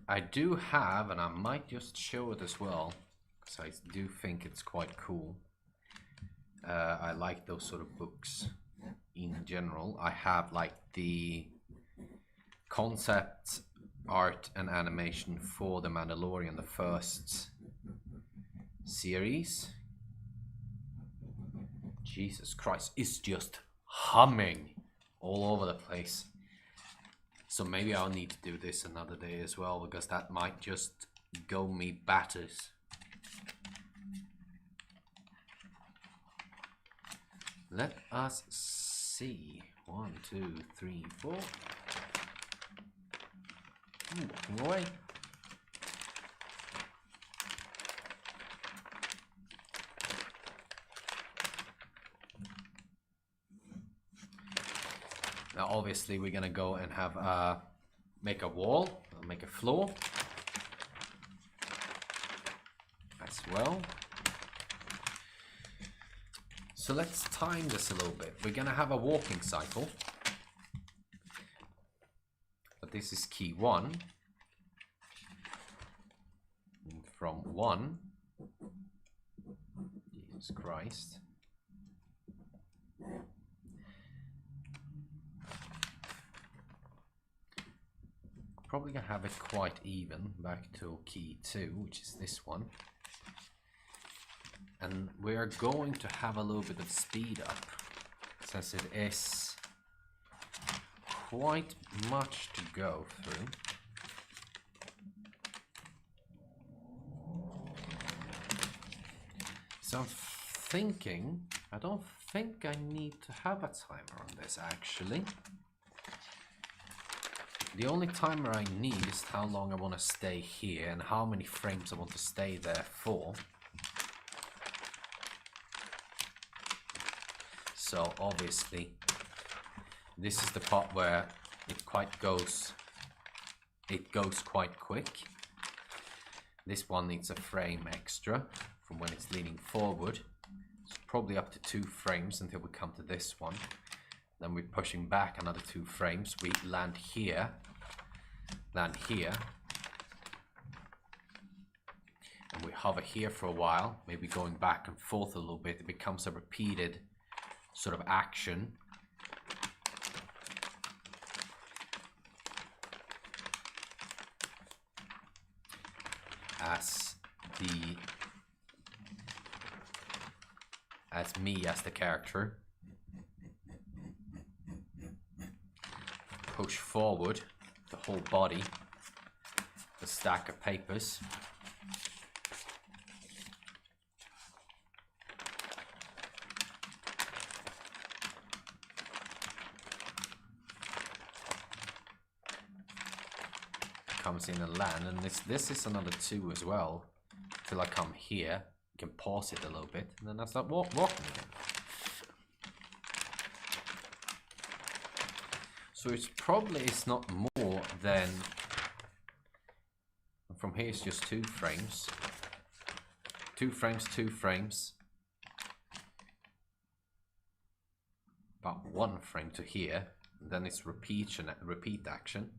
I do have, and I might just show it as well, because I do think it's quite cool. I like those sort of books in general. I have like the concept art and animation for The Mandalorian, the first series. Jesus Christ, it's just humming all over the place. So maybe I'll need to do this another day as well, because that might just go me batters. Let us see. 1, 2, 3, 4. Walking away. Now obviously we're gonna go and have make a wall, make a floor as well. So let's time this a little bit. We're gonna have a walking cycle, but this is key 1. And from 1, Jesus Christ. Probably gonna have it quite even back to key 2, which is this one. And we are going to have a little bit of speed up, since it is quite much to go through. So I'm thinking, I don't think I need to have a timer on this actually. The only timer I need is how long I want to stay here and how many frames I want to stay there for. So obviously this is the part where it goes quite quick. This one needs a frame extra from when it's leaning forward. It's probably up to 2 frames until we come to this one. Then we're pushing back another 2 frames. We land here, and we hover here for a while, maybe going back and forth a little bit. It becomes a repeated sort of action. As me as the character push forward the whole body, the stack of papers. Comes in and land, and this is another 2 as well till I come here. can pause it a little bit, and then I start walking again. So it's not more than, from here it's just 2 frames. 2 frames, 2 frames. About 1 frame to here. And then it's repeat action.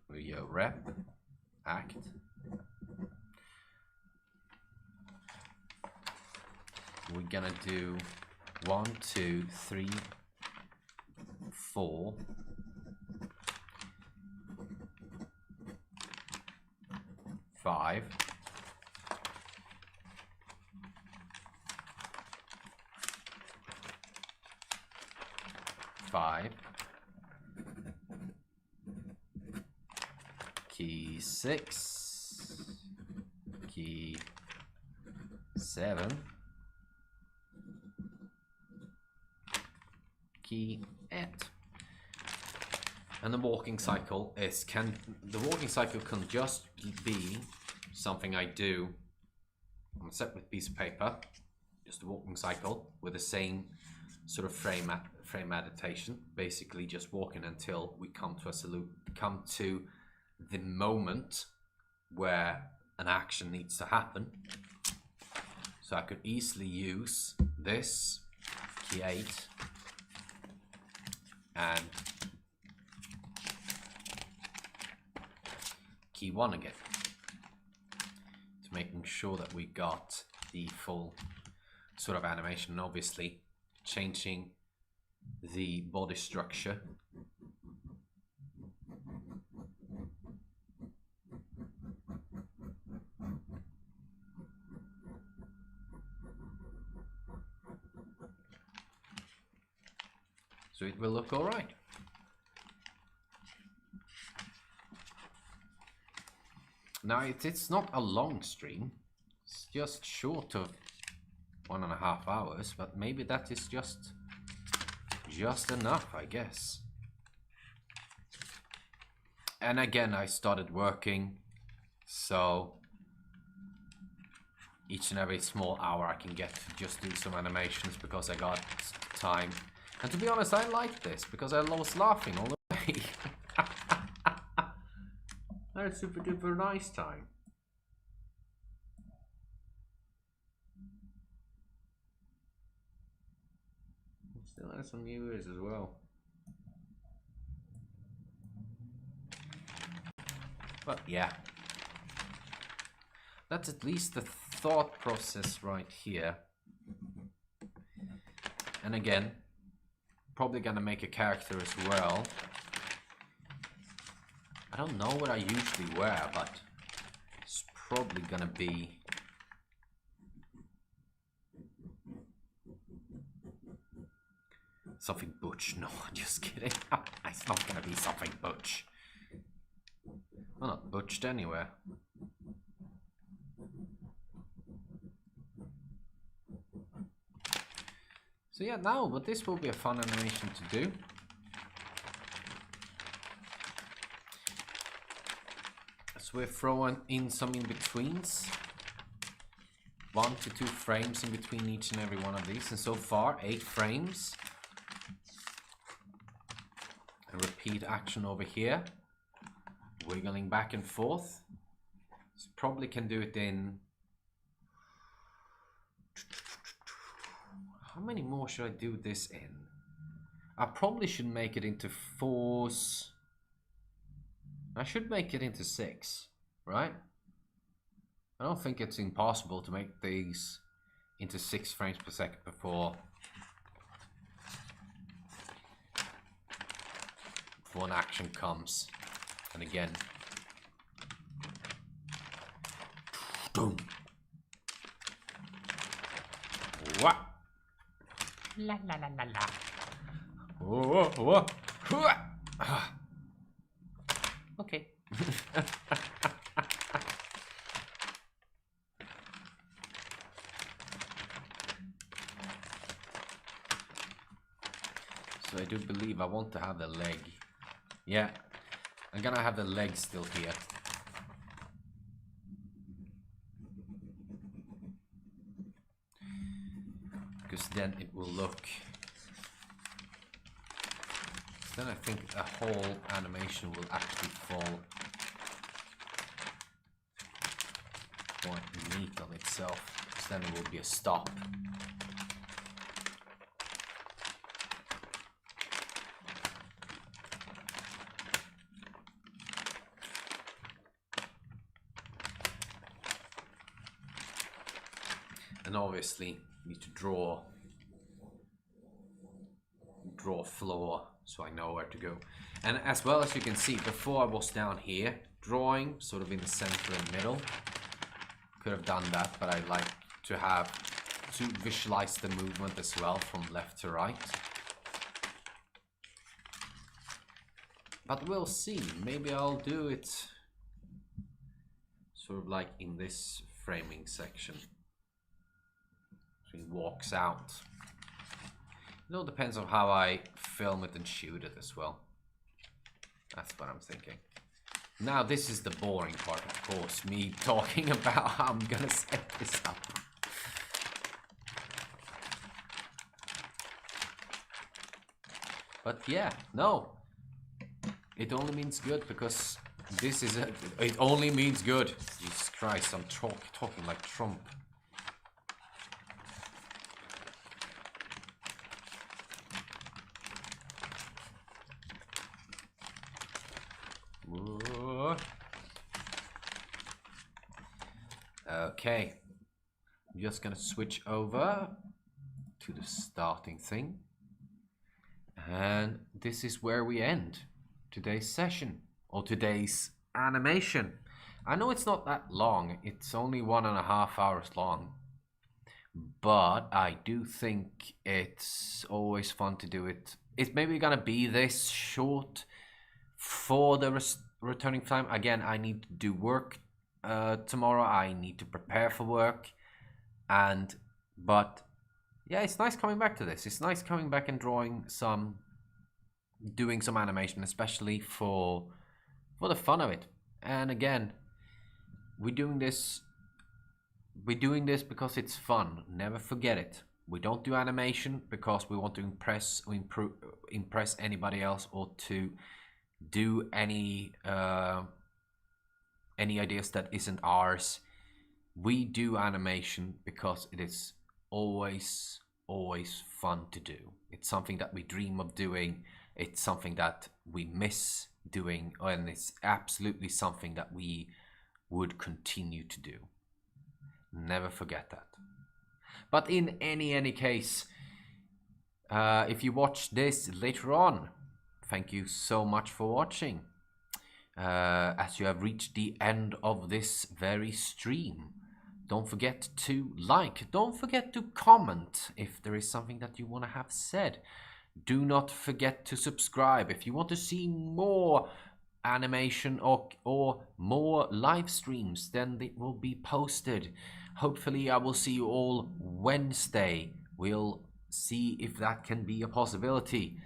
We go rep, act. We're gonna do 1, 2, 3, 4. 5. 5. Key 6. Key 7. Key 8. And the walking cycle can just be something I do on a separate piece of paper, just a walking cycle with the same sort of frame adaptation, basically just walking until we come to the moment where an action needs to happen. So I could easily use this key 8 and key 1 again, to making sure that we got the full sort of animation, and obviously changing the body structure. So it will look all right. Now it's not a long stream, it's just short of 1.5 hours, but maybe that is just enough, I guess. And again, I started working, so each and every small hour I can get to just do some animations because I got time. And to be honest, I like this because I was laughing all the way. I had a super duper nice time. Still has some viewers as well. But yeah, that's at least the thought process right here. And again, probably gonna make a character as well. I don't know what I usually wear, but it's probably gonna be something butch. No, just kidding. It's not gonna be something butch. Well, not butched anywhere. So yeah, now, but this will be a fun animation to do. So we're throwing in some in-betweens. 1 to 2 frames in between each and every one of these. And so far, 8 frames. A repeat action over here. Wiggling back and forth. So probably can do it in... How many more should I do this in? I probably should make it into 4s. I should make it into 6, right? I don't think it's impossible to make these into 6 frames per second before an action comes. And again, boom. What? La la la la la. Whoa, whoa, whoa. Okay. So I do believe I want to have the leg. Yeah, I'm gonna have the leg still here. then it will look. Then I think a whole animation will actually fall quite neat on itself. So then it will be a stop. And obviously you need to draw floor so I know where to go. And as well, as you can see, before I was down here drawing sort of in the center and middle. Could have done that, but I like to visualize the movement as well from left to right. But we'll see. Maybe I'll do it sort of like in this framing section. So he walks out. It all depends on how I film it and shoot it as well. That's what I'm thinking. Now this is the boring part, of course, me talking about how I'm gonna set this up. But yeah, no. It only means good because this is it only means good. Jesus Christ, I'm talking like Trump. Okay, I'm just gonna switch over to the starting thing, and this is where we end today's session or today's animation. I know it's not that long, it's only 1.5 hours long, but I do think it's always fun to do it. It's maybe gonna be this short for the returning time. Again, I need to do work tomorrow. I need to prepare for work, but yeah, it's nice coming back to this. It's nice coming back and doing some animation, especially for the fun of it. And again, we're doing this because it's fun. Never forget it. We don't do animation because we want to impress or impress anybody else, or to do any ideas that isn't ours. We do animation because it is always fun to do. It's something that we dream of doing. It's something that we miss doing, and it's absolutely something that we would continue to do. Never forget that. But in any case, if you watch this later on, thank you so much for watching. As you have reached the end of this very stream, don't forget to like, don't forget to comment if there is something that you want to have said. Do not forget to subscribe if you want to see more animation or more live streams. Then it will be posted. Hopefully I will see you all Wednesday. We'll see if that can be a possibility.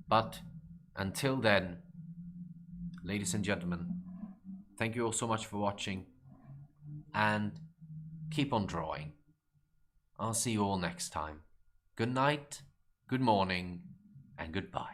But until then, ladies and gentlemen, thank you all so much for watching, and keep on drawing. I'll see you all next time. Good night, good morning, and goodbye.